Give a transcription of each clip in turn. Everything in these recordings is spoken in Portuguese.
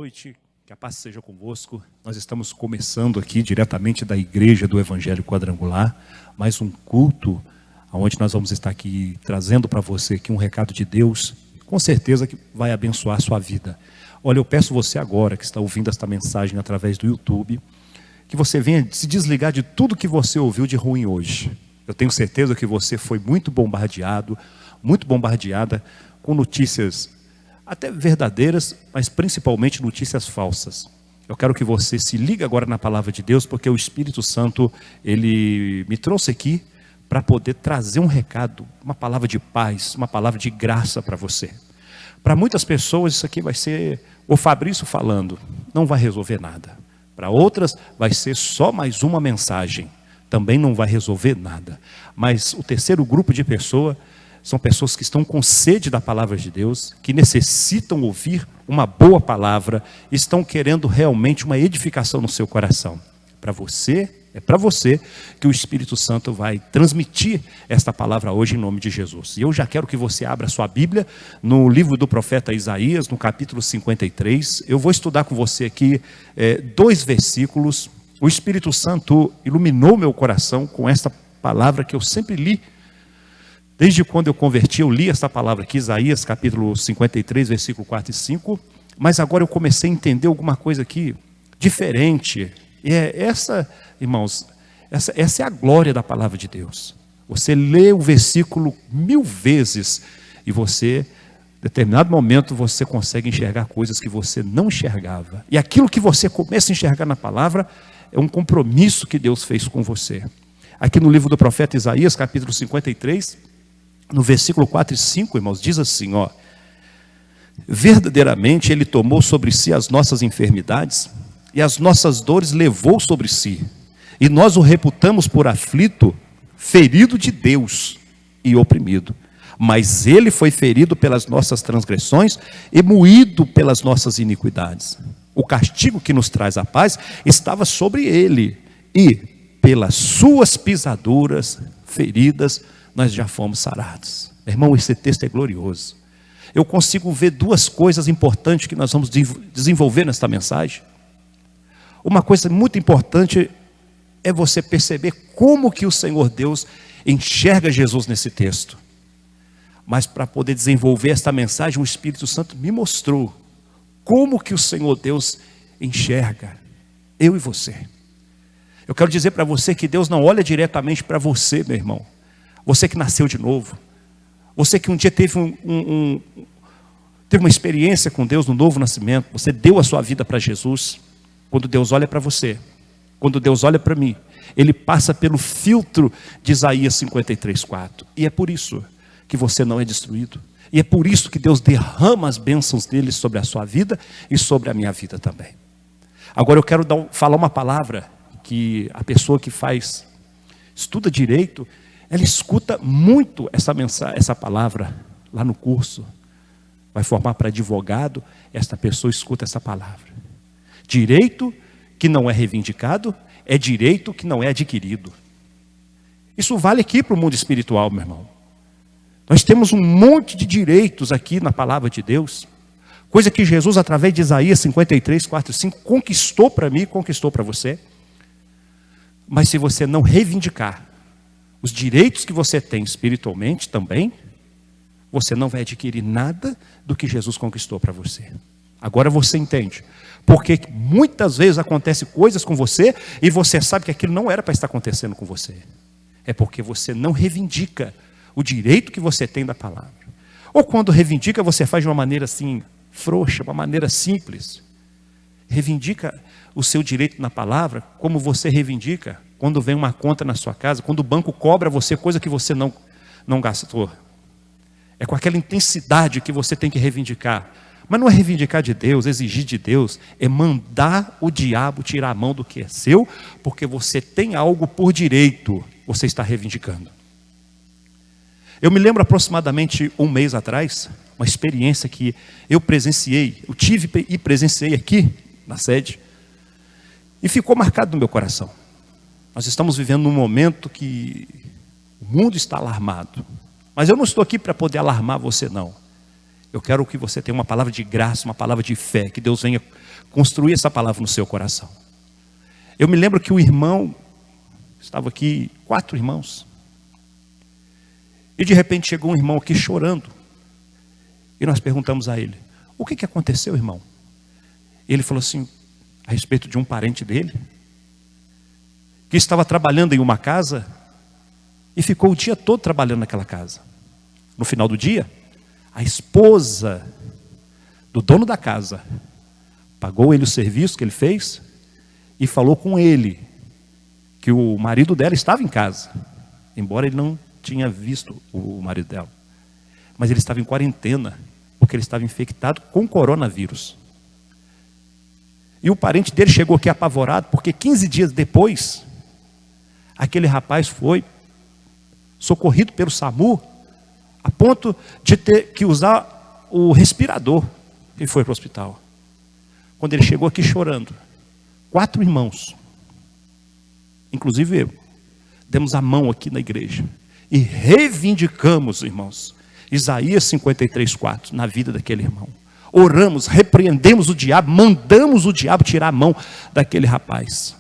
noite, que a paz seja convosco. Nós estamos começando aqui diretamente da Igreja do Evangelho Quadrangular, mais um culto, onde nós vamos estar aqui trazendo para você aqui um recado de Deus, com certeza que vai abençoar a sua vida. Olha, eu peço você agora, que está ouvindo esta mensagem através do YouTube, que você venha se desligar de tudo que você ouviu de ruim hoje. Eu tenho certeza que você foi muito bombardeado, muito bombardeada com notícias até verdadeiras, mas principalmente notícias falsas. Eu quero que você se ligue agora na palavra de Deus, porque o Espírito Santo, ele me trouxe aqui para poder trazer um recado, uma palavra de paz, uma palavra de graça para você. Para muitas pessoas isso aqui vai ser o Fabrício falando, não vai resolver nada. Para outras vai ser só mais uma mensagem, também não vai resolver nada. Mas o terceiro grupo de pessoas são pessoas que estão com sede da palavra de Deus, que necessitam ouvir uma boa palavra, estão querendo realmente uma edificação no seu coração. Para você, é para você que o Espírito Santo vai transmitir esta palavra hoje em nome de Jesus. E eu já quero que você abra sua Bíblia no livro do profeta Isaías, no capítulo 53. Eu vou estudar com você aqui 2 versículos. O Espírito Santo iluminou meu coração com esta palavra que eu sempre li. Desde quando eu converti, eu li essa palavra aqui, Isaías capítulo 53, versículo 4 e 5. Mas agora eu comecei a entender alguma coisa aqui diferente. E irmãos, essa é a glória da palavra de Deus. Você lê o versículo 1000 vezes e você, em determinado momento, você consegue enxergar coisas que você não enxergava. E aquilo que você começa a enxergar na palavra é um compromisso que Deus fez com você. Aqui no livro do profeta Isaías, capítulo 53, no versículo 4 e 5, irmãos, diz assim, ó: verdadeiramente Ele tomou sobre si as nossas enfermidades e as nossas dores levou sobre si, e nós o reputamos por aflito, ferido de Deus e oprimido. Mas Ele foi ferido pelas nossas transgressões e moído pelas nossas iniquidades. O castigo que nos traz a paz estava sobre Ele, e pelas suas pisaduras, feridas, nós já fomos sarados. Irmão, esse texto é glorioso. Eu consigo ver 2 coisas importantes que nós vamos desenvolver nesta mensagem. Uma coisa muito importante é você perceber como que o Senhor Deus enxerga Jesus nesse texto. Mas para poder desenvolver esta mensagem, o Espírito Santo me mostrou como que o Senhor Deus enxerga eu e você. Eu quero dizer para você que Deus não olha diretamente para você, meu irmão. Você que nasceu de novo. Você que um dia teve teve uma experiência com Deus no novo nascimento. Você deu a sua vida para Jesus. Quando Deus olha para você, quando Deus olha para mim, Ele passa pelo filtro de Isaías 53:4. E é por isso que você não é destruído. E é por isso que Deus derrama as bênçãos dele sobre a sua vida e sobre a minha vida também. Agora eu quero falar uma palavra que a pessoa que estuda direito, ela escuta muito essa palavra lá no curso. Vai formar para advogado, esta pessoa escuta essa palavra. Direito que não é reivindicado é direito que não é adquirido. Isso vale aqui para o mundo espiritual, meu irmão. Nós temos um monte de direitos aqui na palavra de Deus. Coisa que Jesus, através de Isaías 53, 4 e 5, conquistou para mim, conquistou para você. Mas se você não reivindicar os direitos que você tem espiritualmente também, você não vai adquirir nada do que Jesus conquistou para você. Agora você entende. Porque muitas vezes acontecem coisas com você e você sabe que aquilo não era para estar acontecendo com você. É porque você não reivindica o direito que você tem da palavra. Ou quando reivindica, você faz de uma maneira assim, frouxa, uma maneira simples. Reivindica o seu direito na palavra, como você reivindica quando vem uma conta na sua casa, quando o banco cobra você coisa que você não gastou. É com aquela intensidade que você tem que reivindicar. Mas não é reivindicar de Deus, exigir de Deus, é mandar o diabo tirar a mão do que é seu, porque você tem algo por direito, você está reivindicando. Eu me lembro aproximadamente 1 mês atrás, uma experiência que eu tive e presenciei aqui na sede, e ficou marcado no meu coração. Nós estamos vivendo num momento que o mundo está alarmado, mas eu não estou aqui para poder alarmar você não. Eu quero que você tenha uma palavra de graça, uma palavra de fé, que Deus venha construir essa palavra no seu coração. Eu me lembro que o irmão, estava aqui 4 irmãos, e de repente chegou um irmão aqui chorando, e nós perguntamos a ele: o que aconteceu, irmão? E ele falou assim, a respeito de um parente dele, que estava trabalhando em uma casa, e ficou o dia todo trabalhando naquela casa. No final do dia, a esposa do dono da casa pagou ele o serviço que ele fez e falou com ele que o marido dela estava em casa, embora ele não tinha visto o marido dela, mas ele estava em quarentena porque ele estava infectado com coronavírus. E o parente dele chegou aqui apavorado porque 15 dias depois aquele rapaz foi socorrido pelo SAMU a ponto de ter que usar o respirador e foi para o hospital. Quando ele chegou aqui chorando, 4 irmãos, inclusive eu, demos a mão aqui na igreja e reivindicamos, irmãos, Isaías 53:4 na vida daquele irmão. Oramos, repreendemos o diabo, mandamos o diabo tirar a mão daquele rapaz.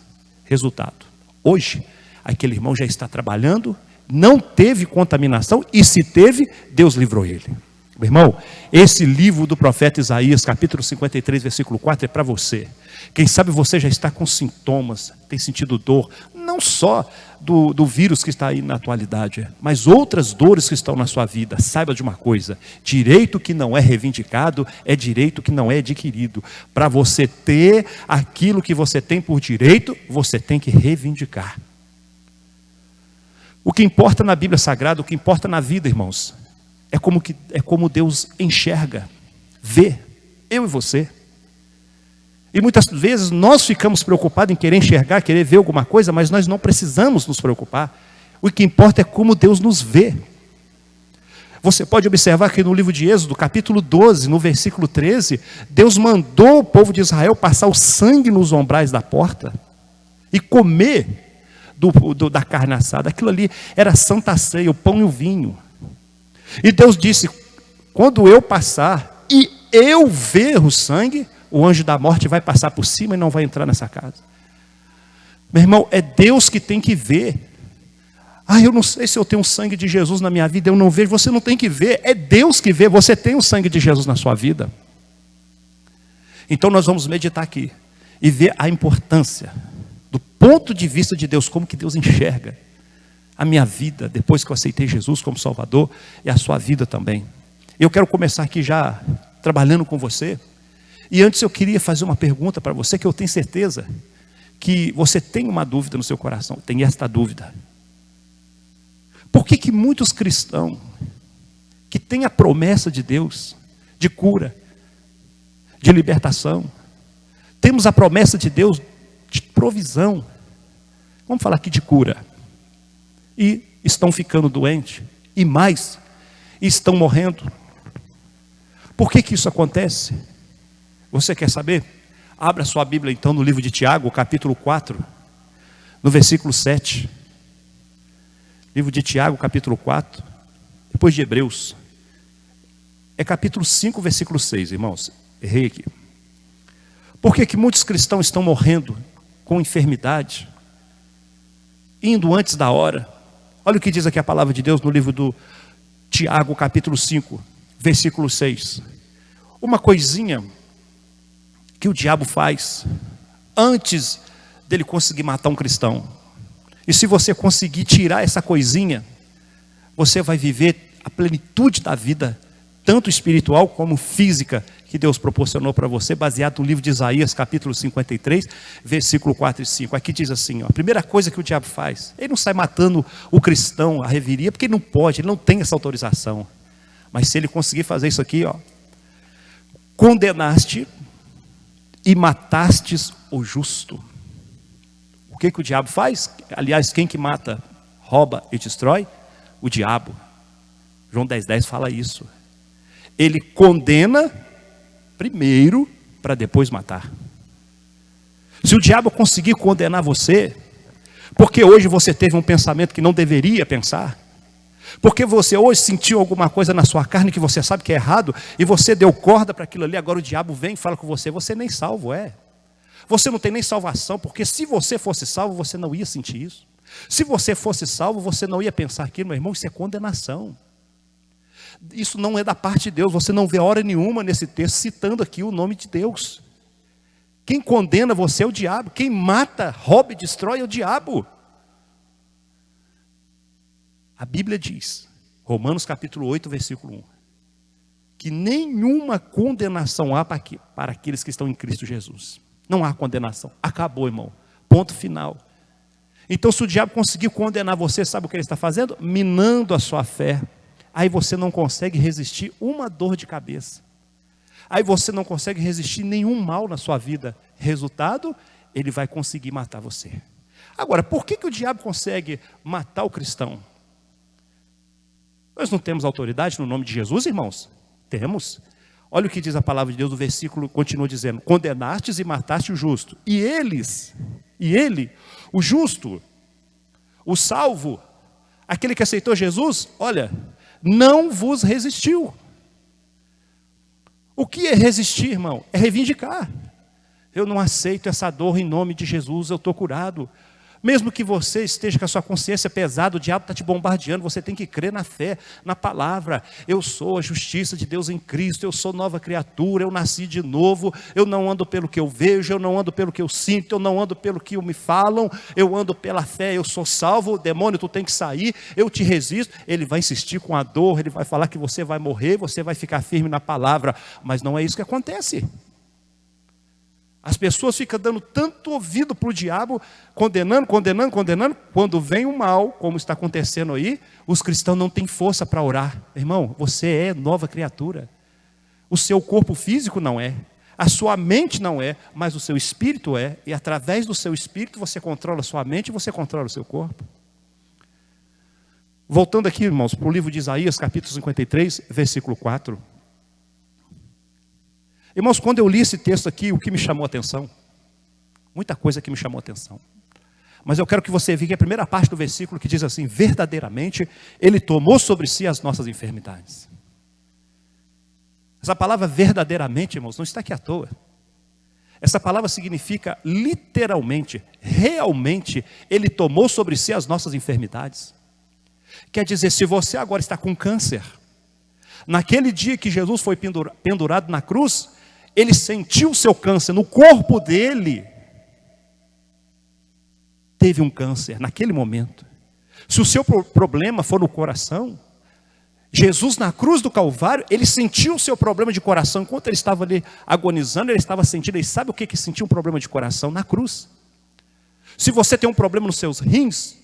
Resultado, hoje aquele irmão já está trabalhando, não teve contaminação, e se teve, Deus livrou ele. Meu irmão, esse livro do profeta Isaías, capítulo 53, versículo 4, é para você. Quem sabe você já está com sintomas, tem sentido dor, não só do vírus que está aí na atualidade, mas outras dores que estão na sua vida. Saiba de uma coisa: direito que não é reivindicado é direito que não é adquirido. Para você ter aquilo que você tem por direito, você tem que reivindicar. O que importa na Bíblia Sagrada, o que importa na vida, irmãos, é como Deus enxerga, vê, eu e você. E muitas vezes nós ficamos preocupados em querer enxergar, querer ver alguma coisa, mas nós não precisamos nos preocupar. O que importa é como Deus nos vê. Você pode observar que no livro de Êxodo, capítulo 12, no versículo 13, Deus mandou o povo de Israel passar o sangue nos umbrais da porta e comer da carne assada. Aquilo ali era a santa ceia, o pão e o vinho. E Deus disse: quando eu passar e eu ver o sangue, o anjo da morte vai passar por cima e não vai entrar nessa casa. Meu irmão, é Deus que tem que ver. Eu não sei se eu tenho o sangue de Jesus na minha vida, eu não vejo. Você não tem que ver, é Deus que vê. Você tem o sangue de Jesus na sua vida. Então nós vamos meditar aqui e ver a importância do ponto de vista de Deus, como que Deus enxerga a minha vida depois que eu aceitei Jesus como Salvador, e a sua vida também. Eu quero começar aqui já trabalhando com você. E antes eu queria fazer uma pergunta para você, que eu tenho certeza que você tem uma dúvida no seu coração. Tem esta dúvida: por que muitos cristãos que têm a promessa de Deus, de cura, de libertação, temos a promessa de Deus de provisão, vamos falar aqui de cura, e estão ficando doentes, e mais, estão morrendo? Por que isso acontece? Você quer saber? Abra sua Bíblia então no livro de Tiago, capítulo 4, no versículo 7. Livro de Tiago, capítulo 4, depois de Hebreus. É capítulo 5, versículo 6, irmãos. Errei aqui. Por que muitos cristãos estão morrendo com enfermidade, indo antes da hora? Olha o que diz aqui a palavra de Deus no livro do Tiago, capítulo 5, versículo 6. Uma coisinha que o diabo faz antes dele conseguir matar um cristão. E se você conseguir tirar essa coisinha, você vai viver a plenitude da vida, tanto espiritual como física, que Deus proporcionou para você, baseado no livro de Isaías, capítulo 53, versículo 4 e 5. Aqui diz assim, a primeira coisa que o diabo faz: ele não sai matando o cristão, a reveria, porque ele não pode, ele não tem essa autorização. Mas se ele conseguir fazer isso aqui, condenaste e matastes o justo. O que o diabo faz? Aliás, quem que mata, rouba e destrói? O diabo. João 10,10 fala isso. Ele condena primeiro para depois matar. Se o diabo conseguir condenar você, porque hoje você teve um pensamento que não deveria pensar, Porque você hoje sentiu alguma coisa na sua carne que você sabe que é errado, e você deu corda para aquilo ali, agora o diabo vem e fala com você, você nem salvo é. Você não tem nem salvação, porque se você fosse salvo, você não ia sentir isso. Se você fosse salvo, você não ia pensar aquilo, meu irmão, isso é condenação. Isso não é da parte de Deus, você não vê hora nenhuma nesse texto citando aqui o nome de Deus. Quem condena você é o diabo, quem mata, rouba e destrói é o diabo. A Bíblia diz, Romanos capítulo 8, versículo 1, que nenhuma condenação há para aqueles que estão em Cristo Jesus. Não há condenação, acabou, irmão, ponto final. Então se o diabo conseguir condenar você, sabe o que ele está fazendo? Minando a sua fé. Aí você não consegue resistir uma dor de cabeça. Aí você não consegue resistir nenhum mal na sua vida. Resultado, ele vai conseguir matar você. Agora, por que o diabo consegue matar o cristão? Nós não temos autoridade no nome de Jesus, irmãos? Temos. Olha o que diz a palavra de Deus, o versículo continua dizendo, condenastes e mataste o justo. E ele, o justo, o salvo, aquele que aceitou Jesus, olha, não vos resistiu. O que é resistir, irmão? É reivindicar. Eu não aceito essa dor em nome de Jesus, eu estou curado. Mesmo que você esteja com a sua consciência pesada, o diabo está te bombardeando, você tem que crer na fé, na palavra. Eu sou a justiça de Deus em Cristo, eu sou nova criatura, eu nasci de novo, eu não ando pelo que eu vejo, eu não ando pelo que eu sinto, eu não ando pelo que me falam, eu ando pela fé, eu sou salvo, demônio, tu tem que sair, eu te resisto. Ele vai insistir com a dor, ele vai falar que você vai morrer, você vai ficar firme na palavra, mas não é isso que acontece. As pessoas ficam dando tanto ouvido para o diabo, condenando. Quando vem o mal, como está acontecendo aí, os cristãos não têm força para orar. Irmão, você é nova criatura. O seu corpo físico não é. A sua mente não é, mas o seu espírito é. E através do seu espírito você controla a sua mente e você controla o seu corpo. Voltando aqui, irmãos, para o livro de Isaías, capítulo 53, versículo 4. Irmãos, quando eu li esse texto aqui, o que me chamou a atenção? Muita coisa que me chamou a atenção. Mas eu quero que você veja a primeira parte do versículo que diz assim, verdadeiramente, Ele tomou sobre si as nossas enfermidades. Essa palavra verdadeiramente, irmãos, não está aqui à toa. Essa palavra significa literalmente, realmente, Ele tomou sobre si as nossas enfermidades. Quer dizer, se você agora está com câncer, naquele dia que Jesus foi pendurado na cruz, Ele sentiu o seu câncer no corpo dele. Teve um câncer naquele momento. Se o seu problema for no coração, Jesus na cruz do Calvário, Ele sentiu o seu problema de coração. Enquanto Ele estava ali agonizando, Ele estava sentindo. E sabe o que sentiu um problema de coração? Na cruz. Se você tem um problema nos seus rins,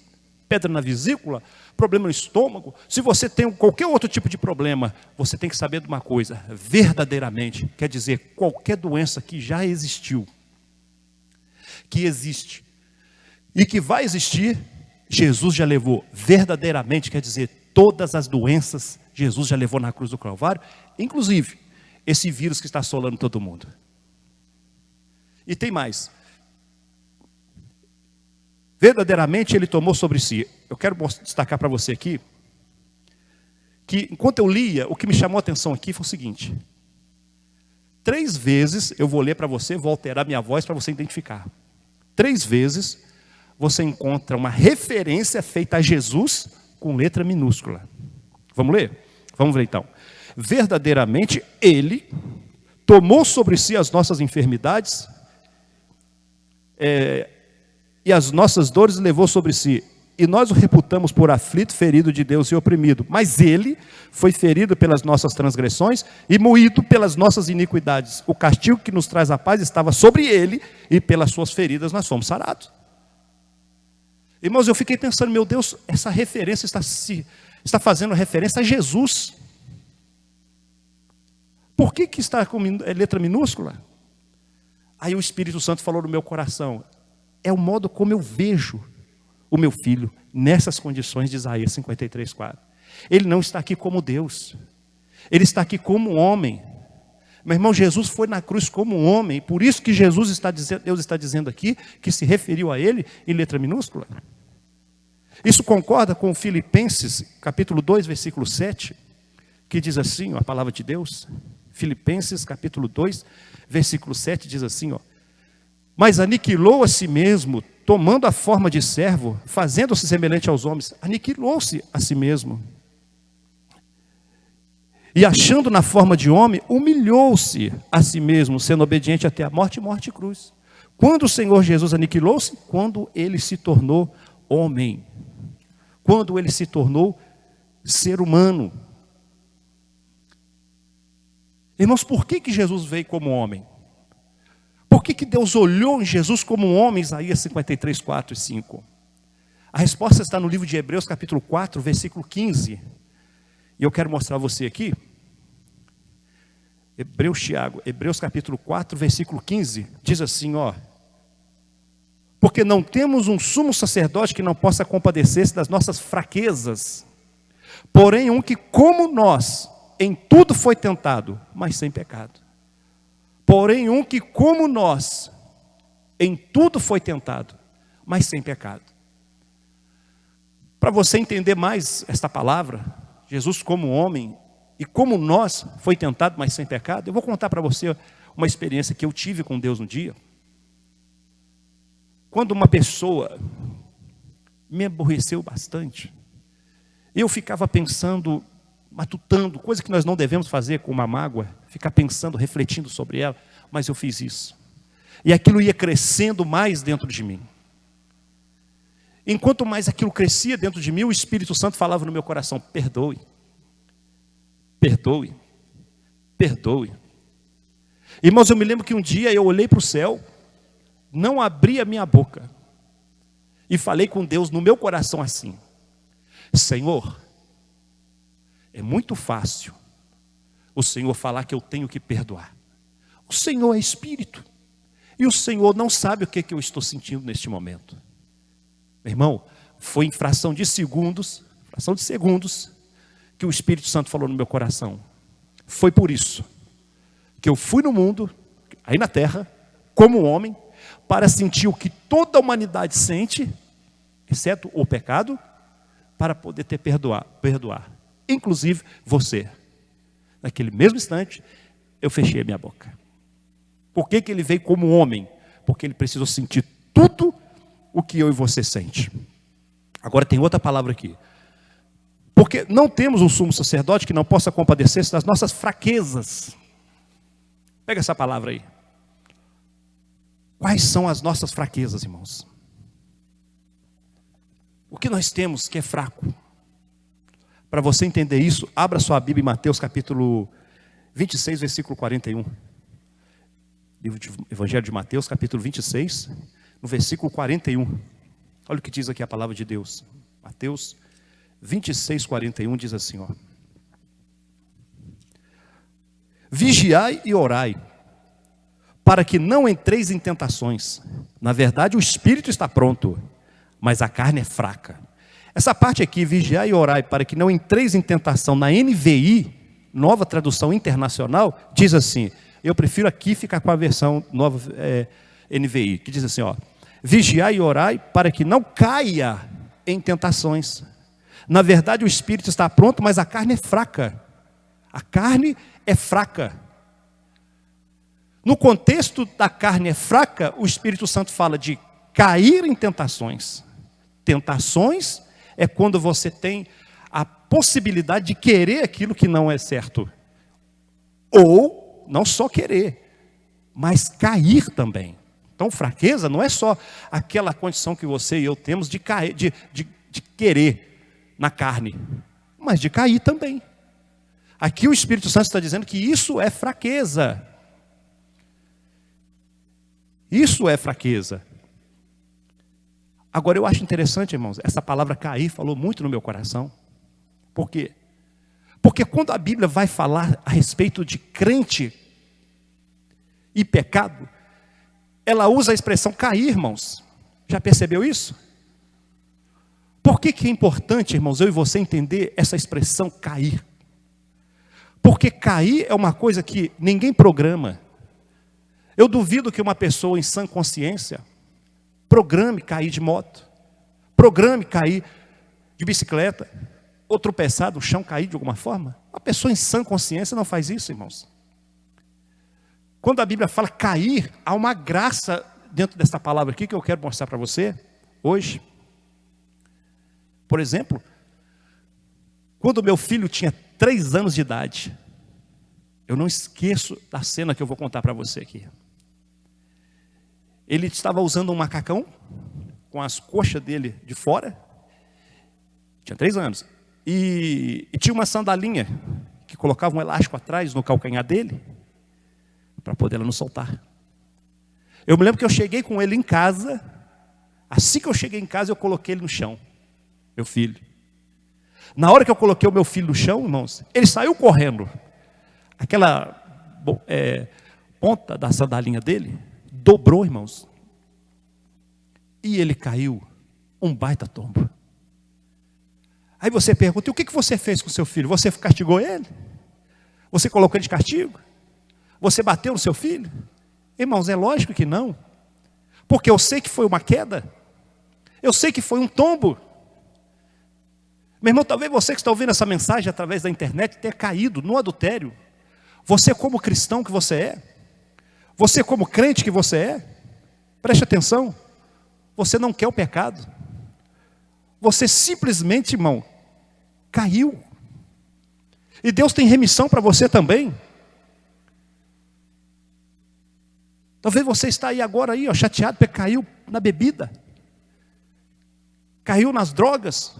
pedra na vesícula, problema no estômago, se você tem qualquer outro tipo de problema, você tem que saber de uma coisa, verdadeiramente, quer dizer, qualquer doença que já existiu, que existe e que vai existir, Jesus já levou. Verdadeiramente, quer dizer, todas as doenças, Jesus já levou na cruz do Calvário, inclusive esse vírus que está assolando todo mundo. E tem mais. Verdadeiramente Ele tomou sobre si. Eu quero destacar para você aqui, que enquanto eu lia, o que me chamou a atenção aqui foi o seguinte. 3 vezes, eu vou ler para você, vou alterar minha voz para você identificar. 3 vezes, você encontra uma referência feita a Jesus com letra minúscula. Vamos ler? Vamos ver então. Verdadeiramente Ele tomou sobre si as nossas enfermidades, e as nossas dores levou sobre si. E nós o reputamos por aflito, ferido de Deus e oprimido. Mas Ele foi ferido pelas nossas transgressões e moído pelas nossas iniquidades. O castigo que nos traz a paz estava sobre Ele, e pelas suas feridas nós fomos sarados. Irmãos, eu fiquei pensando, meu Deus, essa referência está fazendo referência a Jesus. Por que está com letra minúscula? Aí o Espírito Santo falou no meu coração, é o modo como eu vejo o meu filho nessas condições de Isaías 53:4. Ele não está aqui como Deus, Ele está aqui como homem. Meu irmão, Jesus foi na cruz como um homem, por isso que Deus está dizendo aqui, que se referiu a Ele em letra minúscula. Isso concorda com Filipenses, capítulo 2, versículo 7, que diz assim, ó, a palavra de Deus. Filipenses, capítulo 2, versículo 7, diz assim, ó: mas aniquilou a si mesmo, tomando a forma de servo, fazendo-se semelhante aos homens. Aniquilou-se a si mesmo. E achando na forma de homem, humilhou-se a si mesmo, sendo obediente até a morte e morte de cruz. Quando o Senhor Jesus aniquilou-se? Quando ele se tornou homem. Quando ele se tornou ser humano. Irmãos, por que Jesus veio como homem? Por que Deus olhou em Jesus como um homem? Isaías 53, 4 e 5. A resposta está no livro de Hebreus, capítulo 4, versículo 15. E eu quero mostrar a você aqui. Hebreus capítulo 4, versículo 15. Diz assim, ó: porque não temos um sumo sacerdote que não possa compadecer-se das nossas fraquezas, porém um que como nós, em tudo foi tentado, mas sem pecado. Porém um que como nós, em tudo foi tentado, mas sem pecado. Para você entender mais esta palavra, Jesus como homem e como nós foi tentado, mas sem pecado, eu vou contar para você uma experiência que eu tive com Deus um dia. Quando uma pessoa me aborreceu bastante, eu ficava pensando, matutando, coisa que nós não devemos fazer com uma mágoa, ficar pensando, refletindo sobre ela, mas eu fiz isso. E aquilo ia crescendo mais dentro de mim. Enquanto mais aquilo crescia dentro de mim, o Espírito Santo falava no meu coração: perdoe, perdoe, perdoe. Irmãos, eu me lembro que um dia eu olhei para o céu, não abri a minha boca, e falei com Deus no meu coração assim: Senhor, é muito fácil o Senhor falar que eu tenho que perdoar. O Senhor é Espírito, e o Senhor não sabe o que eu estou sentindo neste momento. Meu irmão, foi em fração de segundos, que o Espírito Santo falou no meu coração. Foi por isso que eu fui no mundo, aí na terra, como homem, para sentir o que toda a humanidade sente, exceto o pecado, para poder perdoar, inclusive você. Naquele mesmo instante, eu fechei a minha boca. Por que ele veio como homem? Porque ele precisou sentir tudo o que eu e você sente. Agora tem outra palavra aqui. Porque não temos um sumo sacerdote que não possa compadecer-se das nossas fraquezas. Pega essa palavra aí. Quais são as nossas fraquezas, irmãos? O que nós temos que é fraco? Para você entender isso, abra sua Bíblia em Mateus capítulo 26, versículo 41. Livro de Evangelho de Mateus, capítulo 26, no versículo 41. Olha o que diz aqui a palavra de Deus. Mateus 26, 41 diz assim, ó: vigiai e orai, para que não entreis em tentações. Na verdade, o espírito está pronto, mas a carne é fraca. Essa parte aqui, vigiai e orai, para que não entreis em tentação, na NVI, Nova Tradução Internacional, diz assim, eu prefiro aqui ficar com a versão nova NVI, que diz assim, ó: vigiai e orai, para que não caia em tentações. Na verdade, o espírito está pronto, mas a carne é fraca. A carne é fraca. No contexto da carne é fraca, o Espírito Santo fala de cair em tentações. Tentações é quando você tem a possibilidade de querer aquilo que não é certo. Ou não só querer, mas cair também. Então fraqueza não é só aquela condição que você e eu temos de cair, de querer na carne, mas de cair também. Aqui o Espírito Santo está dizendo que isso é fraqueza. Isso é fraqueza. Agora eu acho interessante, irmãos, essa palavra cair falou muito no meu coração. Por quê? Porque quando a Bíblia vai falar a respeito de crente e pecado, ela usa a expressão cair, irmãos. Já percebeu isso? Por que é importante, irmãos, eu e você entender essa expressão cair? Porque cair é uma coisa que ninguém programa. Eu duvido que uma pessoa em sã consciência programe cair de moto, programe cair de bicicleta, ou tropeçar no chão, cair de alguma forma. Uma pessoa em sã consciência não faz isso, irmãos. Quando a Bíblia fala cair, há uma graça dentro dessa palavra aqui que eu quero mostrar para você hoje. Por exemplo, quando meu filho tinha 3 anos de idade, eu não esqueço da cena que eu vou contar para você aqui. Ele estava usando um macacão, com as coxas dele de fora, tinha 3 anos, e tinha uma sandalinha, que colocava um elástico atrás no calcanhar dele, para poder ela não soltar. Eu me lembro que eu cheguei com ele em casa, assim que eu cheguei em casa eu coloquei ele no chão, meu filho. Na hora que eu coloquei o meu filho no chão, irmãos, ele saiu correndo. Aquela ponta da sandalinha dele dobrou, irmãos. E ele caiu, um baita tombo. Aí você pergunta, e o que você fez com seu filho? Você castigou ele? Você colocou ele de castigo? Você bateu no seu filho? Irmãos, é lógico que não. Porque eu sei que foi uma queda. Eu sei que foi um tombo. Meu irmão, talvez você que está ouvindo essa mensagem através da internet tenha caído no adultério. Você como cristão que você é, você como crente que você é, preste atenção, você não quer o pecado. Você simplesmente, irmão, caiu. E Deus tem remissão para você também. Talvez você está aí agora, aí, ó, chateado porque caiu na bebida, caiu nas drogas.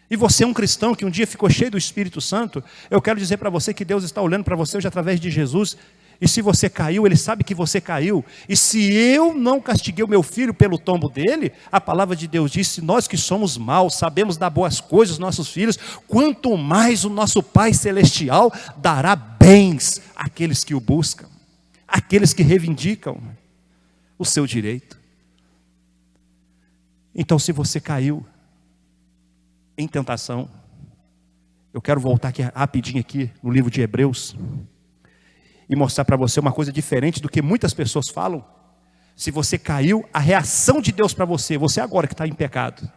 E você é um cristão que um dia ficou cheio do Espírito Santo. Eu quero dizer para você que Deus está olhando para você hoje através de Jesus. E se você caiu, Ele sabe que você caiu. E se eu não castiguei o meu filho pelo tombo dele, a palavra de Deus diz, se nós que somos maus, sabemos dar boas coisas aos nossos filhos, quanto mais o nosso Pai Celestial dará bens àqueles que o buscam, àqueles que reivindicam o seu direito. Então, se você caiu em tentação, eu quero voltar aqui rapidinho aqui no livro de Hebreus e mostrar para você uma coisa diferente do que muitas pessoas falam. Se você caiu, a reação de Deus para você agora que está em pecado.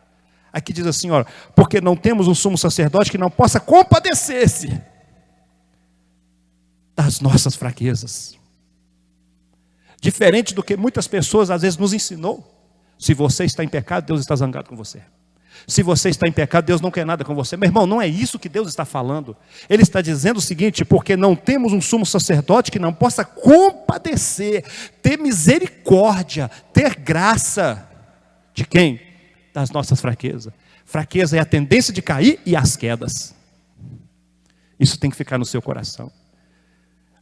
Aqui diz assim, ó, porque não temos um sumo sacerdote que não possa compadecer-se das nossas fraquezas. Diferente do que muitas pessoas às vezes nos ensinou. Se você está em pecado, Deus está zangado com você. Se você está em pecado, Deus não quer nada com você. Meu irmão, não é isso que Deus está falando. Ele está dizendo o seguinte, porque não temos um sumo sacerdote que não possa compadecer, ter misericórdia, ter graça. De quem? Das nossas fraquezas. Fraqueza é a tendência de cair e as quedas. Isso tem que ficar no seu coração.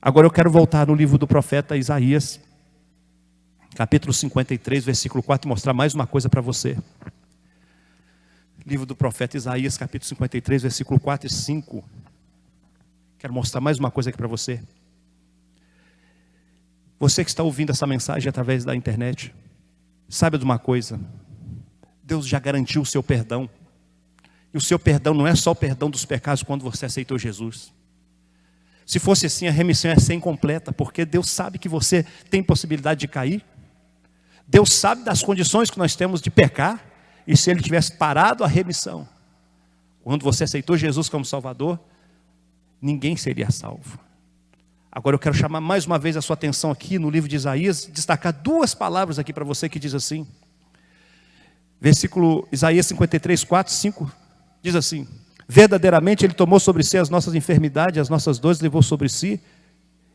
Agora eu quero voltar no livro do profeta Isaías, capítulo 53, versículo 4, e mostrar mais uma coisa para você. Livro do profeta Isaías, capítulo 53, versículo 4 e 5. Quero mostrar mais uma coisa aqui para você. Você que está ouvindo essa mensagem através da internet, saiba de uma coisa. Deus já garantiu o seu perdão. E o seu perdão não é só o perdão dos pecados quando você aceitou Jesus. Se fosse assim, a remissão ia ser incompleta, porque Deus sabe que você tem possibilidade de cair. Deus sabe das condições que nós temos de pecar. E se Ele tivesse parado a remissão, quando você aceitou Jesus como Salvador, ninguém seria salvo. Agora eu quero chamar mais uma vez a sua atenção aqui no livro de Isaías, destacar 2 palavras aqui para você que diz assim. Versículo Isaías 53, 4, 5, diz assim: verdadeiramente Ele tomou sobre si as nossas enfermidades, as nossas dores levou sobre si,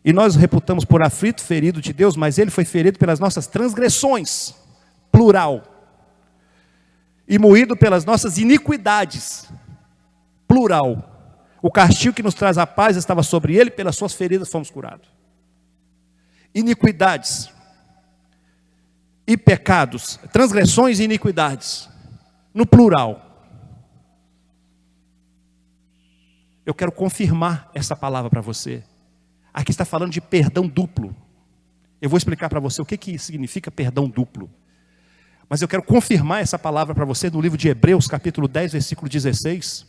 e nós o reputamos por aflito, ferido de Deus, mas Ele foi ferido pelas nossas transgressões, plural, e moído pelas nossas iniquidades, plural. O castigo que nos traz a paz estava sobre Ele, pelas suas feridas fomos curados. Iniquidades e pecados, transgressões e iniquidades, no plural. Eu quero confirmar essa palavra para você. Aqui está falando de perdão duplo. Eu vou explicar para você o que significa perdão duplo. Mas eu quero confirmar essa palavra para você no livro de Hebreus, capítulo 10, versículo 16.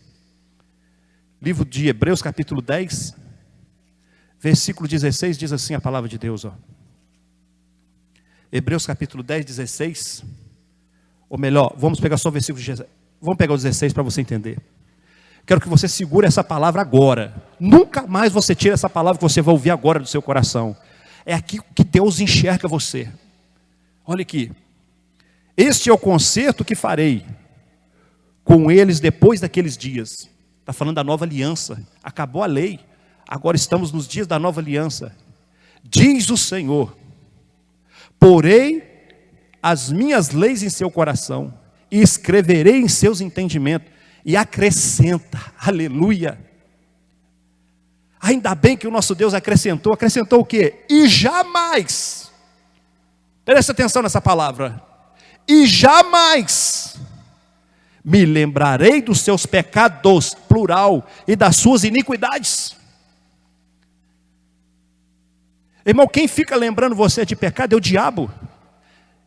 Livro de Hebreus, capítulo 10, versículo 16, diz assim a palavra de Deus, ó. Hebreus, capítulo 10, 16. Ou melhor, vamos pegar só o versículo Vamos pegar o 16 para você entender. Quero que você segure essa palavra agora. Nunca mais você tira essa palavra que você vai ouvir agora do seu coração. É aqui que Deus enxerga você. Olha aqui. Este é o concerto que farei com eles depois daqueles dias. Está falando da nova aliança. Acabou a lei. Agora estamos nos dias da nova aliança. Diz o Senhor: porei as minhas leis em seu coração e escreverei em seus entendimentos. E acrescenta, aleluia. Ainda bem que o nosso Deus acrescentou o quê? E jamais, preste atenção nessa palavra, e jamais me lembrarei dos seus pecados, plural, e das suas iniquidades. Irmão, quem fica lembrando você de pecado é o diabo.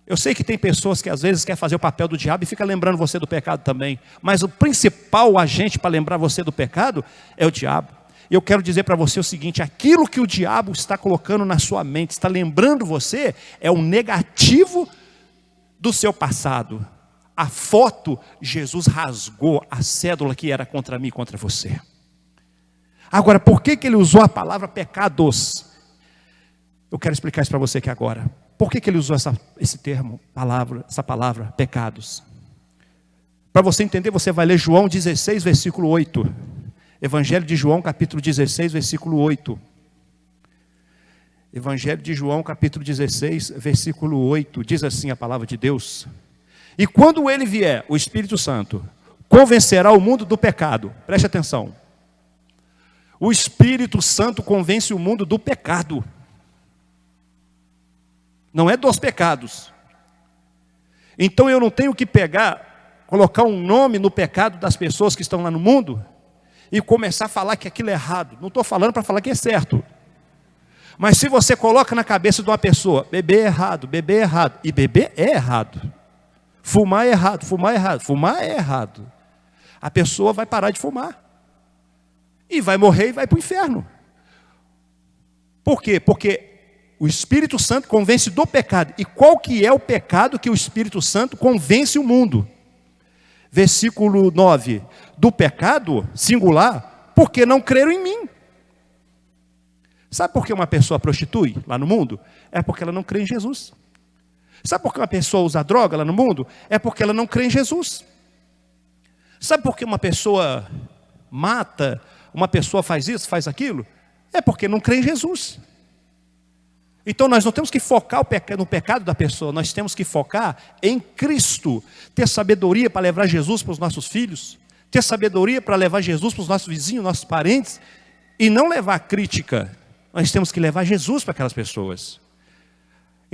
Eu sei que tem pessoas que às vezes querem fazer o papel do diabo e fica lembrando você do pecado também. Mas o principal agente para lembrar você do pecado é o diabo. E eu quero dizer para você o seguinte: aquilo que o diabo está colocando na sua mente, está lembrando você, é o negativo do seu passado. A foto, Jesus rasgou a cédula que era contra mim e contra você. Agora, por que ele usou a palavra pecados? Eu quero explicar isso para você aqui agora. Por que ele usou esse termo, essa palavra, pecados? Para você entender, você vai ler João 16, versículo 8. Evangelho de João, capítulo 16, versículo 8. Evangelho de João, capítulo 16, versículo 8. Diz assim a palavra de Deus: e quando ele vier, o Espírito Santo, convencerá o mundo do pecado. Preste atenção. O Espírito Santo convence o mundo do pecado. Não é dos pecados. Então eu não tenho que colocar um nome no pecado das pessoas que estão lá no mundo e começar a falar que aquilo é errado. Não estou falando para falar que é certo. Mas se você coloca na cabeça de uma pessoa: beber é errado, beber é errado. E beber é errado. Fumar é errado, fumar é errado, fumar é errado. A pessoa vai parar de fumar. E vai morrer e vai para o inferno. Por quê? Porque o Espírito Santo convence do pecado. E qual que é o pecado que o Espírito Santo convence o mundo? Versículo 9. Do pecado, singular, porque não creram em mim. Sabe por que uma pessoa prostitui lá no mundo? É porque ela não crê em Jesus. Sabe por que uma pessoa usa droga lá no mundo? É porque ela não crê em Jesus. Sabe por que uma pessoa mata, uma pessoa faz isso, faz aquilo? É porque não crê em Jesus. Então nós não temos que focar no pecado da pessoa, nós temos que focar em Cristo. Ter sabedoria para levar Jesus para os nossos filhos, ter sabedoria para levar Jesus para os nossos vizinhos, nossos parentes, e não levar crítica. Nós temos que levar Jesus para aquelas pessoas.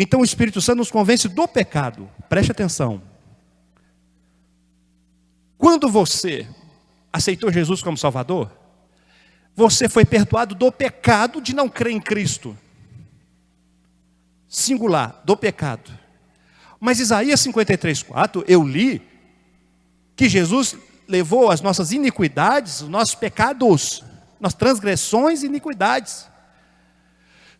Então o Espírito Santo nos convence do pecado. Preste atenção. Quando você aceitou Jesus como Salvador, você foi perdoado do pecado de não crer em Cristo. Singular, do pecado. Mas Isaías 53:4, eu li que Jesus levou as nossas iniquidades, os nossos pecados, nossas transgressões e iniquidades.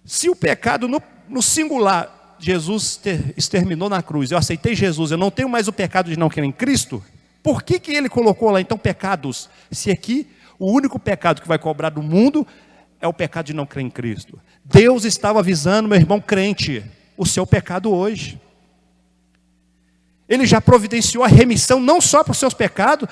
Se o pecado no singular, Jesus exterminou na cruz, eu aceitei Jesus, eu não tenho mais o pecado de não crer em Cristo, por que ele colocou lá então pecados? Se aqui o único pecado que vai cobrar do mundo é o pecado de não crer em Cristo. Deus estava avisando, meu irmão crente, o seu pecado hoje. Ele já providenciou a remissão não só para os seus pecados,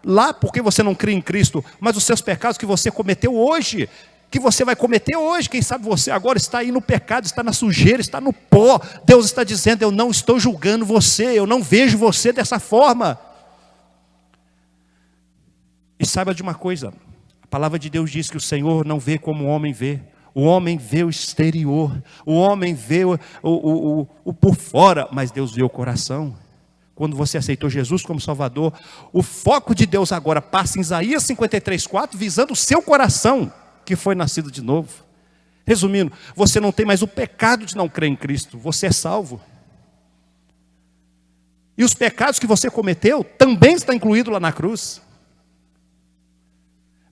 lá porque você não crê em Cristo, mas os seus pecados que você cometeu hoje, que você vai cometer hoje. Quem sabe você agora está aí no pecado, está na sujeira, está no pó. Deus está dizendo: eu não estou julgando você, eu não vejo você dessa forma. E saiba de uma coisa, a palavra de Deus diz que o Senhor não vê como o homem vê. O homem vê o exterior, o homem vê o por fora, mas Deus vê o coração. Quando você aceitou Jesus como Salvador, o foco de Deus agora passa em Isaías 53:4, visando o seu coração, que foi nascido de novo. Resumindo, você não tem mais o pecado de não crer em Cristo, você é salvo. E os pecados que você cometeu também está incluído lá na cruz.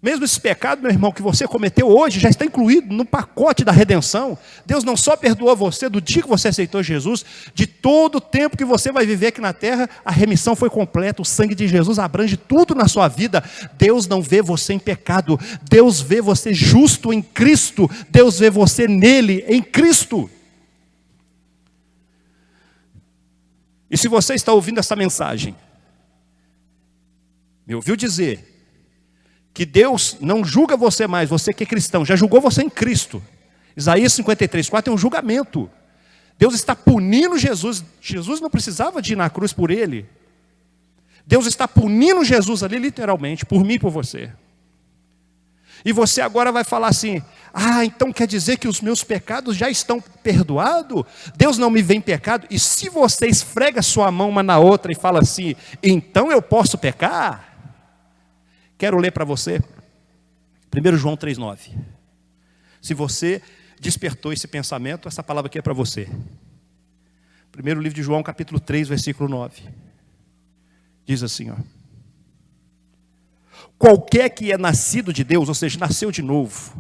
Mesmo esse pecado, meu irmão, que você cometeu hoje, já está incluído no pacote da redenção. Deus não só perdoou você do dia que você aceitou Jesus, de todo o tempo que você vai viver aqui na terra, a remissão foi completa, o sangue de Jesus abrange tudo na sua vida. Deus não vê você em pecado, Deus vê você justo em Cristo, Deus vê você nele, em Cristo. E se você está ouvindo essa mensagem, me ouviu dizer que Deus não julga você mais, você que é cristão, já julgou você em Cristo. Isaías 53:4 é um julgamento. Deus está punindo Jesus. Jesus não precisava de ir na cruz por ele. Deus está punindo Jesus ali literalmente, por mim e por você. E você agora vai falar assim: ah, então quer dizer que os meus pecados já estão perdoados? Deus não me vê em pecado? E se você esfrega sua mão uma na outra e fala assim: então eu posso pecar? Quero ler para você 1 João 3,9. Se você despertou esse pensamento, essa palavra aqui é para você. Primeiro livro de João, capítulo 3, versículo 9. Diz assim, ó: qualquer que é nascido de Deus, ou seja, nasceu de novo,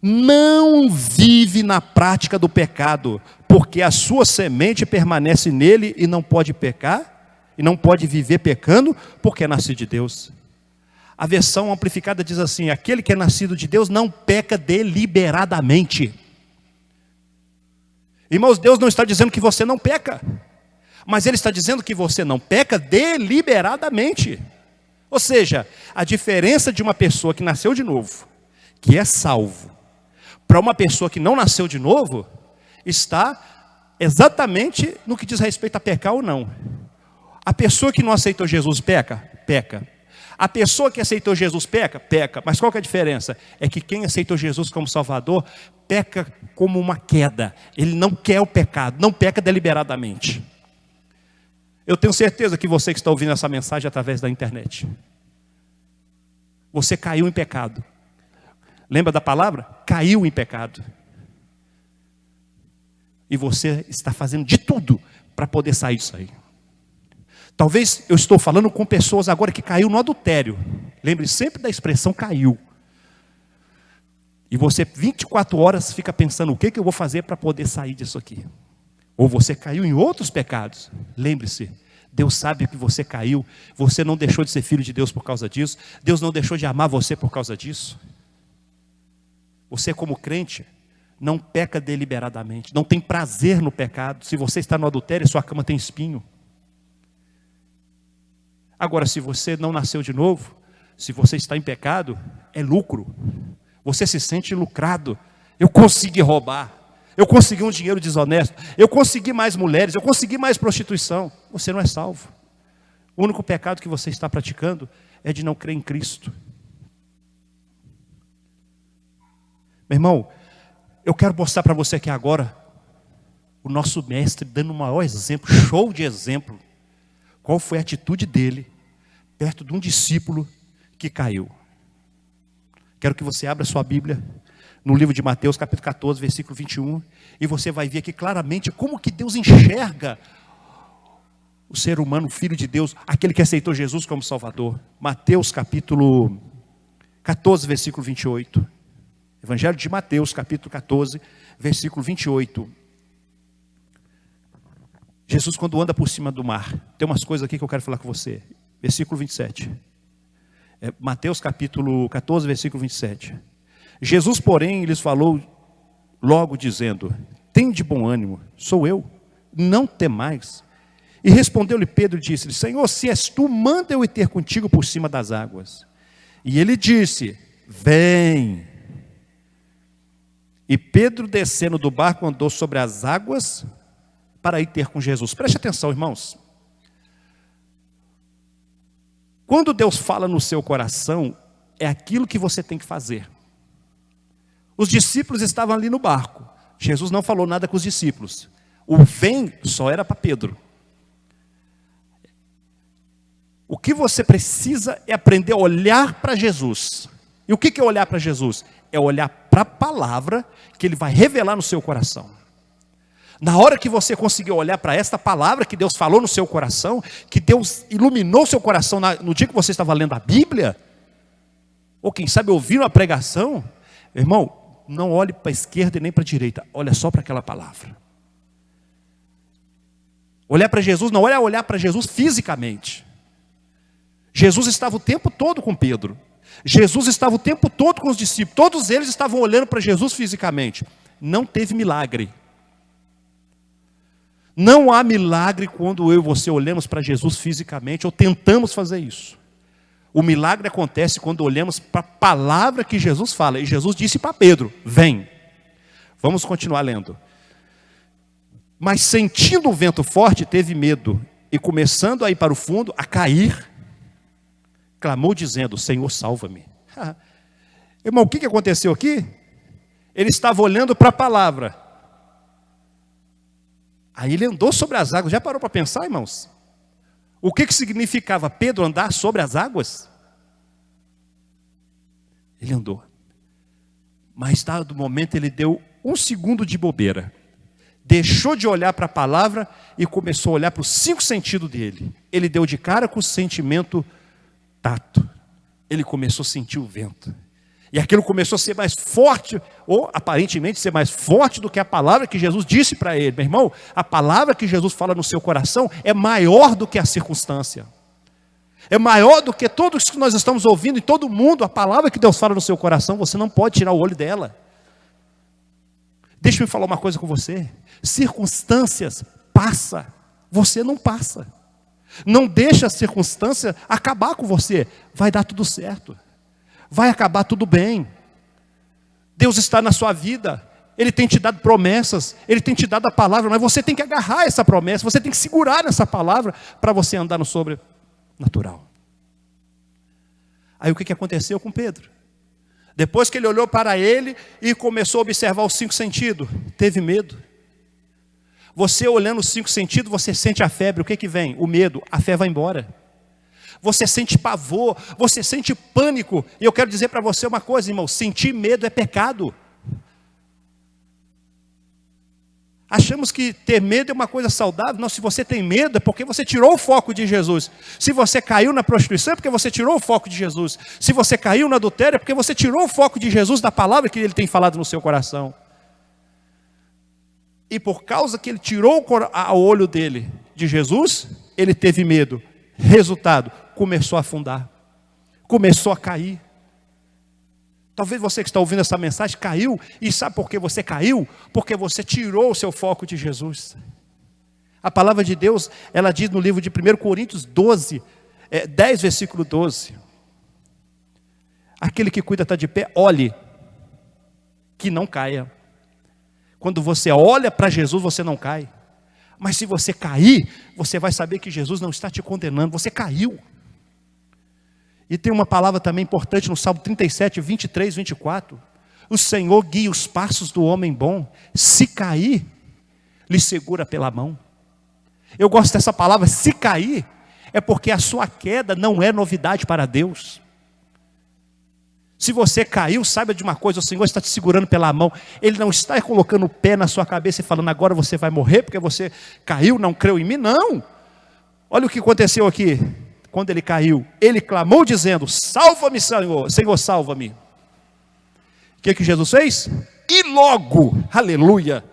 não vive na prática do pecado, porque a sua semente permanece nele e não pode pecar, e não pode viver pecando, porque é nascido de Deus. A versão amplificada diz assim: aquele que é nascido de Deus não peca deliberadamente. Irmãos, Deus não está dizendo que você não peca, mas Ele está dizendo que você não peca deliberadamente. Ou seja, a diferença de uma pessoa que nasceu de novo, que é salvo, para uma pessoa que não nasceu de novo, está exatamente no que diz respeito a pecar ou não. A pessoa que não aceitou Jesus peca? Peca. A pessoa que aceitou Jesus peca? Peca. Mas qual que é a diferença? É que quem aceitou Jesus como Salvador, peca como uma queda. Ele não quer o pecado, não peca deliberadamente. Eu tenho certeza que você que está ouvindo essa mensagem através da internet, você caiu em pecado. Lembra da palavra? Caiu em pecado. E você está fazendo de tudo para poder sair disso aí. Talvez eu estou falando com pessoas agora que caiu no adultério. Lembre sempre da expressão caiu. E você 24 horas fica pensando: o que eu vou fazer para poder sair disso aqui? Ou você caiu em outros pecados. Lembre-se, Deus sabe que você caiu. Você não deixou de ser filho de Deus por causa disso. Deus não deixou de amar você por causa disso. Você como crente não peca deliberadamente, não tem prazer no pecado. Se você está no adultério, sua cama tem espinho. Agora, se você não nasceu de novo, se você está em pecado, é lucro. Você se sente lucrado. Eu consegui roubar, eu consegui um dinheiro desonesto, eu consegui mais mulheres, eu consegui mais prostituição. Você não é salvo. O único pecado que você está praticando é de não crer em Cristo. Meu irmão, eu quero mostrar para você aqui agora o nosso mestre dando o maior exemplo, show de exemplo. Qual foi a atitude dele perto de um discípulo que caiu? Quero que você abra sua Bíblia no livro de Mateus, capítulo 14, versículo 21, e você vai ver aqui claramente como que Deus enxerga o ser humano, o Filho de Deus, aquele que aceitou Jesus como Salvador. Mateus, capítulo 14, versículo 28. Evangelho de Mateus, capítulo 14, versículo 28. Jesus, quando anda por cima do mar, tem umas coisas aqui que eu quero falar com você. Versículo 27. Mateus capítulo 14, versículo 27. Jesus, porém, lhes falou logo dizendo: tende bom ânimo, sou eu, não temais. E respondeu-lhe Pedro e disse-lhe: Senhor, se és tu, manda eu ir ter contigo por cima das águas. E ele disse: vem. E Pedro, descendo do barco, andou sobre as águas para ir ter com Jesus. Preste atenção, irmãos. Quando Deus fala no seu coração, é aquilo que você tem que fazer. Os discípulos estavam ali no barco. Jesus não falou nada com os discípulos. O vem só era para Pedro. O que você precisa é aprender a olhar para Jesus. E o que é olhar para Jesus? É olhar para a palavra que Ele vai revelar no seu coração. Na hora que você conseguir olhar para esta palavra que Deus falou no seu coração, que Deus iluminou o seu coração no dia que você estava lendo a Bíblia, ou quem sabe ouviram a pregação, irmão, não olhe para a esquerda e nem para a direita, olha só para aquela palavra. Olhar para Jesus não é olhar para Jesus fisicamente. Jesus estava o tempo todo com Pedro. Jesus estava o tempo todo com os discípulos. Todos eles estavam olhando para Jesus fisicamente. Não teve milagre. Não há milagre quando eu e você olhamos para Jesus fisicamente ou tentamos fazer isso. O milagre acontece quando olhamos para a palavra que Jesus fala. E Jesus disse para Pedro: vem. Vamos continuar lendo. Mas sentindo o vento forte, teve medo. E começando a ir para o fundo, a cair, clamou dizendo: Senhor, salva-me. Irmão, o que aconteceu aqui? Ele estava olhando para a palavra. Aí ele andou sobre as águas. Já parou para pensar, irmãos? O que significava Pedro andar sobre as águas? Ele andou. Mas dado momento ele deu um segundo de bobeira. Deixou de olhar para a palavra e começou a olhar para os 5 sentidos dele. Ele deu de cara com o sentimento tato. Ele começou a sentir o vento. E aquilo começou a ser mais forte, ou aparentemente ser mais forte do que a palavra que Jesus disse para ele. Meu irmão, a palavra que Jesus fala no seu coração é maior do que a circunstância. É maior do que tudo isso que nós estamos ouvindo em todo mundo. A palavra que Deus fala no seu coração, você não pode tirar o olho dela. Deixa eu falar uma coisa com você. Circunstâncias passa, você não passa. Não deixa a circunstância acabar com você. Vai dar tudo certo. Vai acabar tudo bem. Deus está na sua vida. Ele tem te dado promessas. Ele tem te dado a palavra. Mas você tem que agarrar essa promessa. Você tem que segurar nessa palavra para você andar no sobrenatural. Aí o que aconteceu com Pedro? Depois que ele olhou para ele e começou a observar os 5 sentidos, teve medo. Você olhando os 5 sentidos, você sente a febre. O que vem? O medo. A fé vai embora. Você sente pavor, você sente pânico. E eu quero dizer para você uma coisa, irmão: sentir medo é pecado. Achamos que ter medo é uma coisa saudável. Não, se você tem medo é porque você tirou o foco de Jesus. Se você caiu na prostituição é porque você tirou o foco de Jesus. Se você caiu no adultério é porque você tirou o foco de Jesus, da palavra que Ele tem falado no seu coração. E por causa que ele tirou o olho dele de Jesus, ele teve medo. Resultado, começou a afundar. Começou a cair. Talvez você que está ouvindo essa mensagem caiu. E sabe por que você caiu? Porque você tirou o seu foco de Jesus. A palavra de Deus, ela diz no livro de 1 Coríntios 10, versículo 12. Aquele que cuida está de pé, olhe, que não caia. Quando você olha para Jesus, você não cai. Mas se você cair, você vai saber que Jesus não está te condenando. Você caiu. E tem uma palavra também importante no Salmo 37, 23, 24. O Senhor guia os passos do homem bom. Se cair, lhe segura pela mão. Eu gosto dessa palavra, se cair. É porque a sua queda não é novidade para Deus. Se você caiu, saiba de uma coisa: o Senhor está te segurando pela mão. Ele não está colocando o pé na sua cabeça e falando: agora você vai morrer porque você caiu, não creu em mim. Não. Olha o que aconteceu aqui. Quando ele caiu, ele clamou dizendo: salva-me, Senhor, Senhor, salva-me. O que Jesus fez? E logo, aleluia,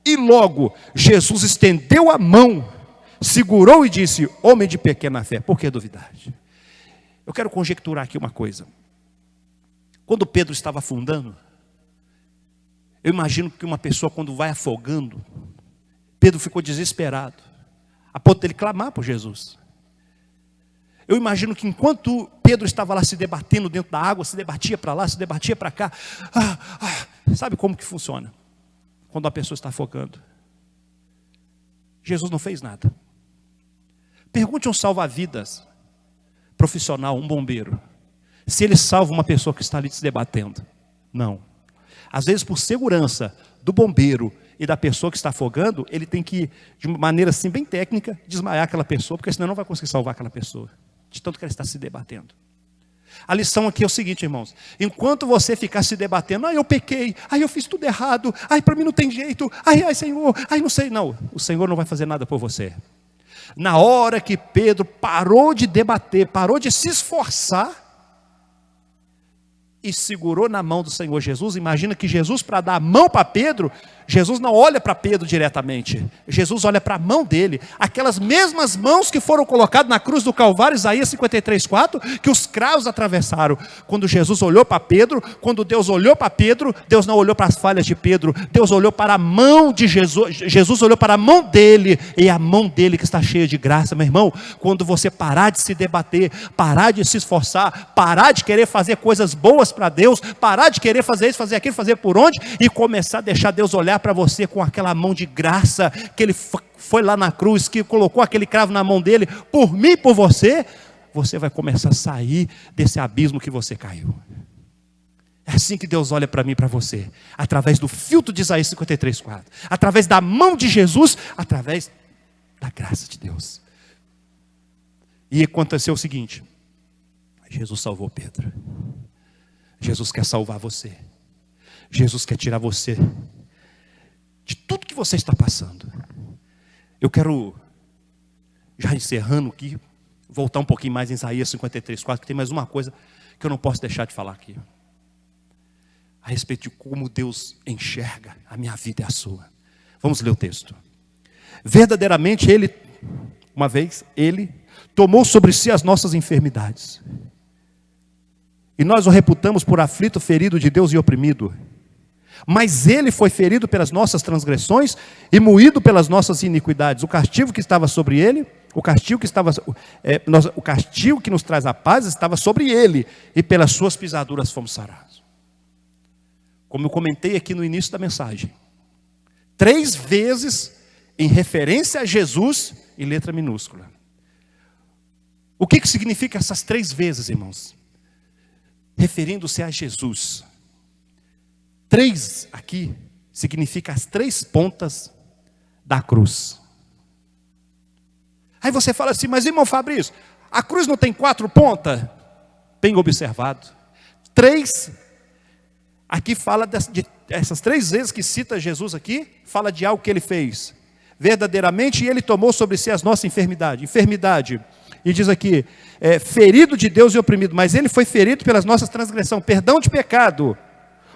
e logo Jesus estendeu a mão, segurou e disse: homem de pequena fé, por que duvidar? Eu quero conjecturar aqui uma coisa. Quando Pedro estava afundando, eu imagino que uma pessoa, quando vai afogando, Pedro ficou desesperado, a ponto de ele clamar por Jesus. Eu imagino que enquanto Pedro estava lá se debatendo dentro da água, se debatia para lá, se debatia para cá, sabe como que funciona quando a pessoa está afogando? Jesus não fez nada. Pergunte a um salva-vidas profissional, um bombeiro, se ele salva uma pessoa que está ali se debatendo. Não. Às vezes, por segurança do bombeiro e da pessoa que está afogando, ele tem que, de uma maneira assim bem técnica, desmaiar aquela pessoa, porque senão não vai conseguir salvar aquela pessoa, de tanto que ela está se debatendo. A lição aqui é o seguinte, irmãos: enquanto você ficar se debatendo, eu pequei, eu fiz tudo errado, para mim não tem jeito, Senhor, não sei, não, o Senhor não vai fazer nada por você. Na hora que Pedro parou de debater, parou de se esforçar, e segurou na mão do Senhor Jesus. Imagina que Jesus, para dar a mão para Pedro, Jesus não olha para Pedro diretamente, Jesus olha para a mão dele, aquelas mesmas mãos que foram colocadas na cruz do Calvário, Isaías 53:4, que os cravos atravessaram. Quando Jesus olhou para Pedro, quando Deus olhou para Pedro, Deus não olhou para as falhas de Pedro, Deus olhou para a mão de Jesus, Jesus olhou para a mão dele, e a mão dele que está cheia de graça. Meu irmão, quando você parar de se debater, parar de se esforçar, parar de querer fazer coisas boas para Deus, parar de querer fazer isso, fazer aquilo, fazer por onde, e começar a deixar Deus olhar para você com aquela mão de graça, que Ele foi lá na cruz, que colocou aquele cravo na mão dele, por mim e por você, você vai começar a sair desse abismo que você caiu. É assim que Deus olha para mim e para você, através do filtro de Isaías 53:4, através da mão de Jesus, através da graça de Deus. E aconteceu o seguinte: Jesus salvou Pedro, Jesus quer salvar você, Jesus quer tirar você de tudo que você está passando. Eu quero, já encerrando aqui, voltar um pouquinho mais em Isaías 53:4, que tem mais uma coisa que eu não posso deixar de falar aqui, a respeito de como Deus enxerga a minha vida e a sua. Vamos ler o texto. Verdadeiramente Ele, uma vez, Ele tomou sobre si as nossas enfermidades, e nós o reputamos por aflito, ferido de Deus e oprimido. Mas Ele foi ferido pelas nossas transgressões e moído pelas nossas iniquidades. O castigo que estava sobre Ele, o castigo que nos traz a paz estava sobre Ele, e pelas suas pisaduras fomos sarados. Como eu comentei aqui no início da mensagem, 3 vezes em referência a Jesus em letra minúscula. O que significa essas 3 vezes, irmãos? Referindo-se a Jesus. 3 aqui significa as 3 pontas da cruz. Aí você fala assim, mas irmão Fabrício, a cruz não tem 4 pontas? Bem observado. 3, aqui fala essas 3 vezes que cita Jesus aqui, fala de algo que Ele fez. Verdadeiramente Ele tomou sobre si as nossas enfermidade. E diz aqui, ferido de Deus e oprimido, mas Ele foi ferido pelas nossas transgressões, perdão de pecado.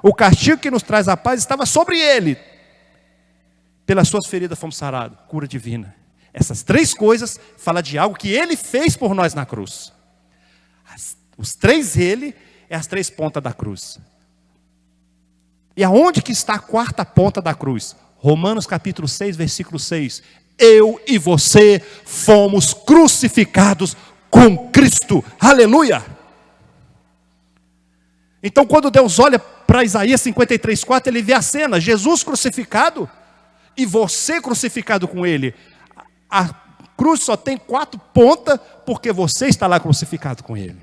O castigo que nos traz a paz estava sobre Ele. Pelas suas feridas fomos sarados. Cura divina. Essas 3 coisas falam de algo que Ele fez por nós na cruz. Os 3 Ele é as 3 pontas da cruz. E aonde que está a 4ª ponta da cruz? Romanos capítulo 6, versículo 6. Eu e você fomos crucificados com Cristo. Aleluia! Então quando Deus olha para Isaías 53:4, Ele vê a cena, Jesus crucificado e você crucificado com Ele. A cruz só tem 4 pontas porque você está lá crucificado com Ele.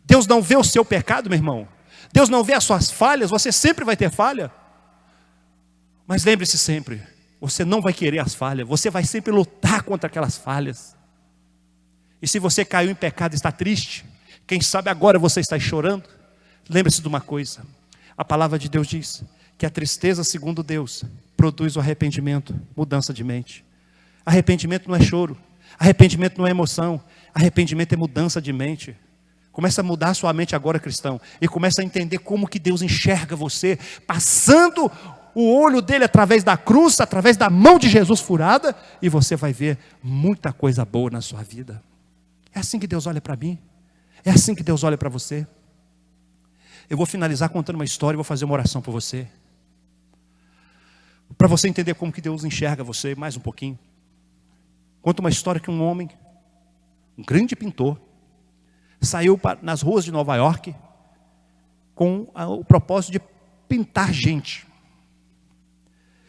Deus não vê o seu pecado, meu irmão. Deus não vê as suas falhas, você sempre vai ter falha. Mas lembre-se sempre, você não vai querer as falhas, você vai sempre lutar contra aquelas falhas. E se você caiu em pecado e está triste, quem sabe agora você está chorando, lembre-se de uma coisa, a palavra de Deus diz que a tristeza, segundo Deus, produz o arrependimento, mudança de mente. Arrependimento não é choro, arrependimento não é emoção, arrependimento é mudança de mente. Começa a mudar a sua mente agora, cristão, e começa a entender como que Deus enxerga você, passando o olho dele através da cruz, através da mão de Jesus furada, e você vai ver muita coisa boa na sua vida. É assim que Deus olha para mim, é assim que Deus olha para você. Eu vou finalizar contando uma história e vou fazer uma oração por você, para você entender como que Deus enxerga você mais um pouquinho. Conta uma história que um homem, um grande pintor, saiu nas ruas de Nova York com o propósito de pintar gente.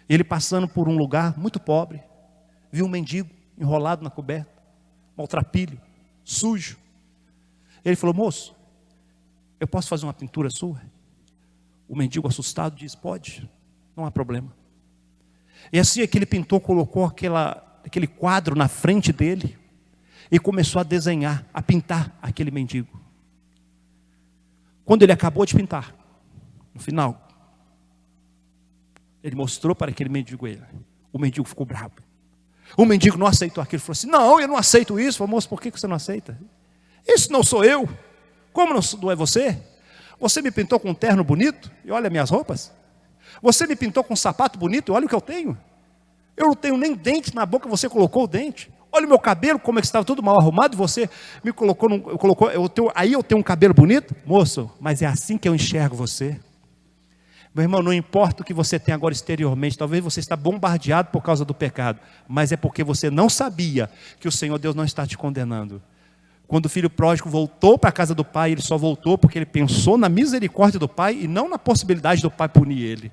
Ele passando por um lugar muito pobre, viu um mendigo enrolado na coberta, maltrapilho, sujo. Ele falou: moço, eu posso fazer uma pintura sua? O mendigo assustado disse: pode, não há problema. E assim aquele pintor colocou aquele quadro na frente dele e começou a desenhar, a pintar aquele mendigo. Quando ele acabou de pintar, no final, ele mostrou para aquele mendigo ele. O mendigo ficou bravo. O mendigo não aceitou aquilo. Ele falou assim: não, eu não aceito isso. Falei: moço, por que você não aceita? Isso não sou eu. Como não é você? Você me pintou com um terno bonito e olha minhas roupas? Você me pintou com um sapato bonito e olha o que eu tenho. Eu não tenho nem dente na boca, você colocou o dente. Olha o meu cabelo, como é que estava tudo mal arrumado, e você me colocou, aí eu tenho um cabelo bonito? Moço, mas é assim que eu enxergo você. Meu irmão, não importa o que você tem agora exteriormente, talvez você está bombardeado por causa do pecado, mas é porque você não sabia que o Senhor Deus não está te condenando. Quando o filho pródigo voltou para a casa do pai, ele só voltou porque ele pensou na misericórdia do pai e não na possibilidade do pai punir ele.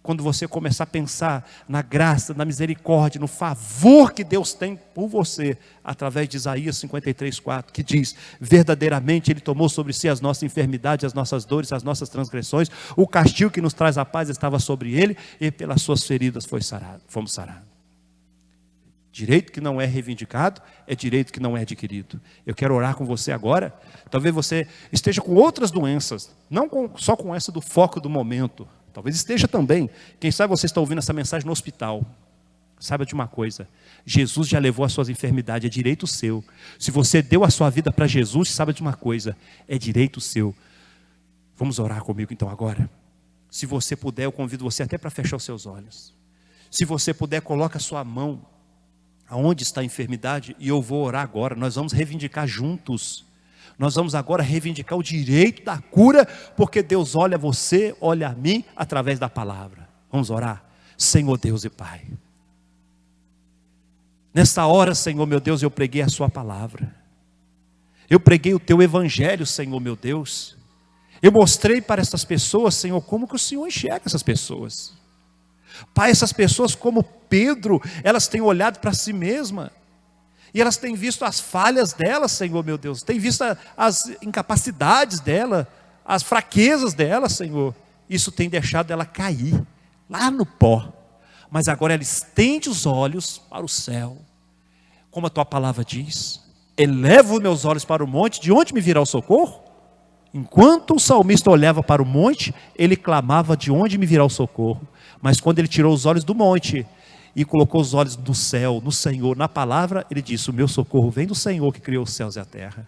Quando você começar a pensar na graça, na misericórdia, no favor que Deus tem por você, através de Isaías 53:4, que diz: verdadeiramente Ele tomou sobre si as nossas enfermidades, as nossas dores, as nossas transgressões, o castigo que nos traz a paz estava sobre Ele, e pelas suas feridas fomos sarados. Direito que não é reivindicado, é direito que não é adquirido. Eu quero orar com você agora. Talvez você esteja com outras doenças, não só com essa do foco do momento. Talvez esteja também. Quem sabe você está ouvindo essa mensagem no hospital. Saiba de uma coisa: Jesus já levou as suas enfermidades, é direito seu. Se você deu a sua vida para Jesus, saiba de uma coisa: é direito seu. Vamos orar comigo então agora? Se você puder, eu convido você até para fechar os seus olhos. Se você puder, coloque a sua mão aonde está a enfermidade, e eu vou orar agora. Nós vamos reivindicar juntos. Nós vamos agora reivindicar o direito da cura, porque Deus olha você, olha a mim, através da palavra. Vamos orar? Senhor Deus e Pai, nessa hora, Senhor meu Deus, eu preguei a sua palavra. Eu preguei o teu evangelho, Senhor meu Deus. Eu mostrei para essas pessoas, Senhor, como que o Senhor enxerga essas pessoas. Pai, essas pessoas como Pedro, elas têm olhado para si mesmas. E elas têm visto as falhas dela, Senhor meu Deus. Têm visto as incapacidades dela, as fraquezas dela, Senhor. Isso tem deixado ela cair lá no pó. Mas agora ela estende os olhos para o céu. Como a tua palavra diz: elevo os meus olhos para o monte, de onde me virá o socorro? Enquanto o salmista olhava para o monte, ele clamava: de onde me virá o socorro? Mas quando ele tirou os olhos do monte e colocou os olhos no céu, no Senhor, na palavra, ele disse: o meu socorro vem do Senhor que criou os céus e a terra.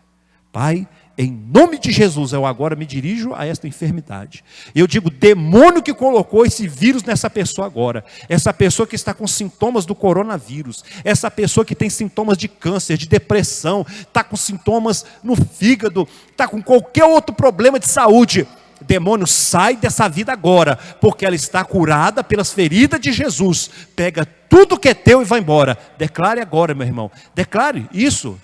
Pai, em nome de Jesus, eu agora me dirijo a esta enfermidade. Eu digo: demônio que colocou esse vírus nessa pessoa agora, essa pessoa que está com sintomas do coronavírus, essa pessoa que tem sintomas de câncer, de depressão, está com sintomas no fígado, está com qualquer outro problema de saúde, demônio, sai dessa vida agora, porque ela está curada pelas feridas de Jesus. Pega tudo que é teu e vai embora. Declare agora, meu irmão, declare isso.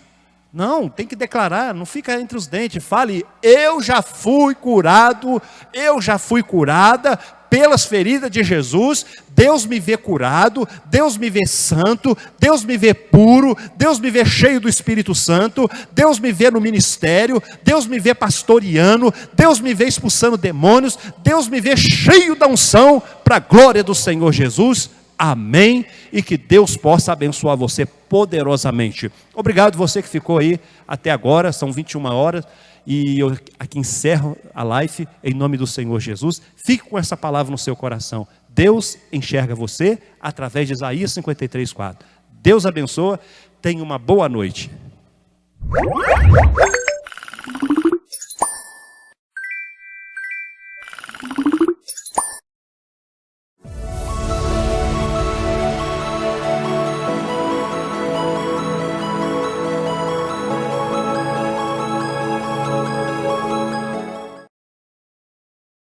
Não, tem que declarar, não fica entre os dentes. Fale: eu já fui curado, eu já fui curada pelas feridas de Jesus. Deus me vê curado, Deus me vê santo, Deus me vê puro, Deus me vê cheio do Espírito Santo, Deus me vê no ministério, Deus me vê pastoreando, Deus me vê expulsando demônios, Deus me vê cheio da unção, para a glória do Senhor Jesus. Amém, e que Deus possa abençoar você poderosamente. Obrigado você que ficou aí até agora, são 21 horas, e eu aqui encerro a live em nome do Senhor Jesus. Fique com essa palavra no seu coração. Deus enxerga você através de Isaías 53:4. Deus abençoa, tenha uma boa noite.